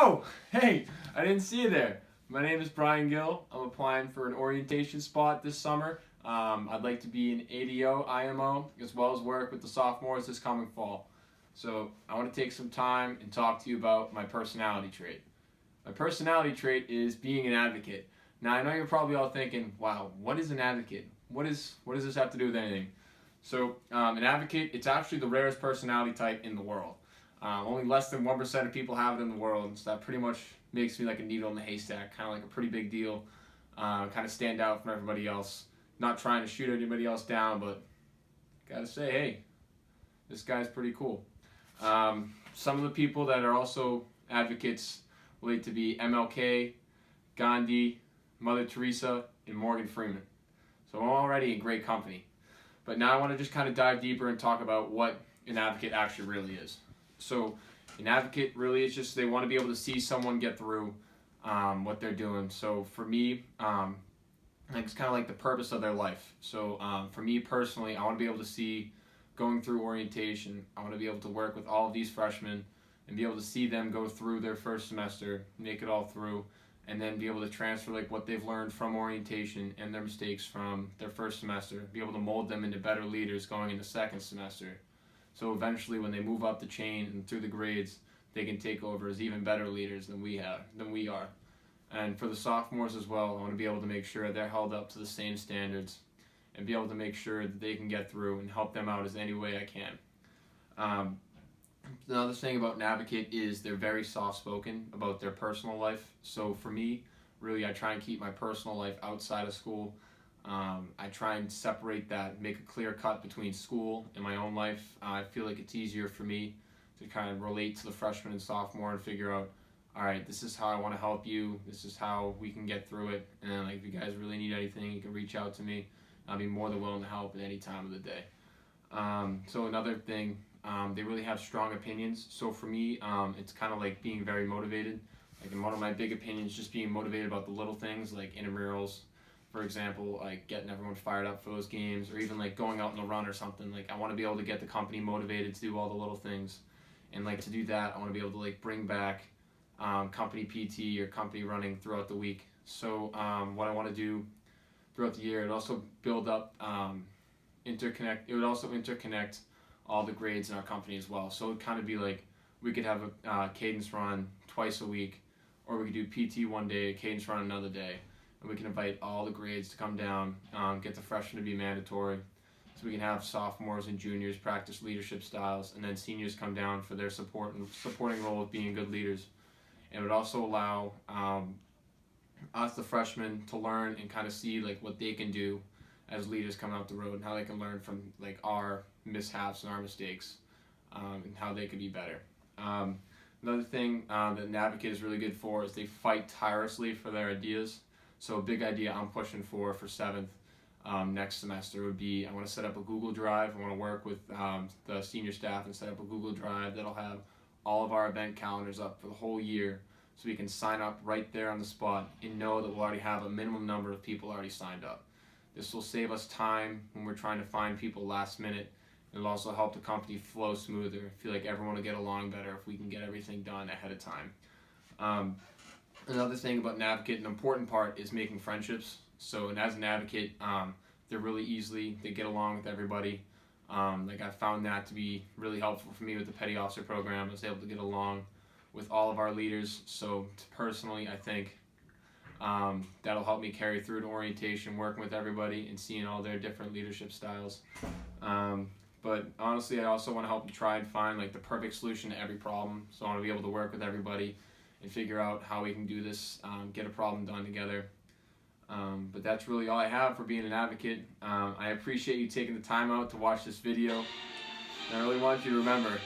Oh, hey, I didn't see you there. My name is Brian Gill. I'm applying for an orientation spot this summer. I'd like to be an ADO, IMO, as well as work with the sophomores this coming fall. So I want to take some time and talk to you about my personality trait. My personality trait is being an advocate. Now I know you're probably all thinking, wow, what is an advocate? What does this have to do with anything? So an advocate, it's actually the rarest personality type in the world. Only less than 1% of people have it in the world, so that pretty much makes me like a needle in the haystack, kind of like a pretty big deal, kind of stand out from everybody else. Not trying to shoot anybody else down, but gotta say, hey, this guy's pretty cool. Some of the people that are also advocates relate to be MLK, Gandhi, Mother Teresa, and Morgan Freeman. So I'm already in great company. But now I want to just kind of dive deeper and talk about what an advocate actually really is. So an advocate really is just they want to be able to see someone get through what they're doing. So for me, it's kind of like the purpose of their life. So for me personally, I want to be able to see going through orientation. I want to be able to work with all of these freshmen and be able to see them go through their first semester, make it all through, and then be able to transfer like what they've learned from orientation and their mistakes from their first semester, be able to mold them into better leaders going into second semester. So eventually when they move up the chain and through the grades, they can take over as even better leaders than we are. And for the sophomores as well, I want to be able to make sure they're held up to the same standards and be able to make sure that they can get through and help them out as any way I can. Another thing about an advocate is they're very soft-spoken about their personal life. So for me, really, I try and keep my personal life outside of school. I try and separate that, make a clear cut between school and my own life. I feel like it's easier for me to kind of relate to the freshman and sophomore and figure out, all right, this is how I want to help you. This is how we can get through it. And like, if you guys really need anything, you can reach out to me. I'll be more than willing to help at any time of the day. So another thing, they really have strong opinions. So for me, it's kind of like being very motivated. Like, in one of my big opinions, just being motivated about the little things, like intramurals, for example, like getting everyone fired up for those games, or even like going out on a run or something. Like, I want to be able to get the company motivated to do all the little things. And like, to do that, I want to be able to like bring back company PT or company running throughout the week. So what I want to do throughout the year, it also build up, it would also interconnect all the grades in our company as well. So it would kind of be like, we could have a cadence run twice a week, or we could do PT one day, a cadence run another day. And we can invite all the grades to come down, get the freshmen to be mandatory, so we can have sophomores and juniors practice leadership styles, and then seniors come down for their supporting role of being good leaders. And it would also allow us, the freshmen, to learn and kind of see like what they can do as leaders coming out the road, and how they can learn from like our mishaps and our mistakes, and how they could be better. Another thing that an advocate is really good for is they fight tirelessly for their ideas. So a big idea I'm pushing for 7th next semester would be, I want to set up a Google Drive. I want to work with the senior staff and set up a Google Drive that'll have all of our event calendars up for the whole year, so we can sign up right there on the spot and know that we'll already have a minimum number of people already signed up. This will save us time when we're trying to find people last minute. It'll also help the company flow smoother. I feel like everyone will get along better if we can get everything done ahead of time. Another thing about an advocate, an important part, is making friendships. So, and as an advocate, they're really easily, they get along with everybody. Like, I found that to be really helpful for me with the petty officer program. I was able to get along with all of our leaders. So personally, I think that'll help me carry through to orientation, working with everybody and seeing all their different leadership styles. But honestly, I also want to help you try and find like the perfect solution to every problem. So I want to be able to work with everybody and figure out how we can do this, get a problem done together. But that's really all I have for being an advocate. I appreciate you taking the time out to watch this video. And I really want you to remember,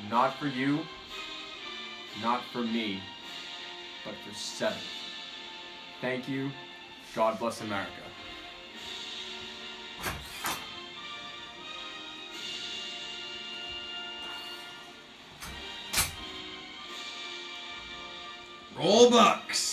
not for you, not for me, but for 7th. Thank you. God bless America. Roll Bucks!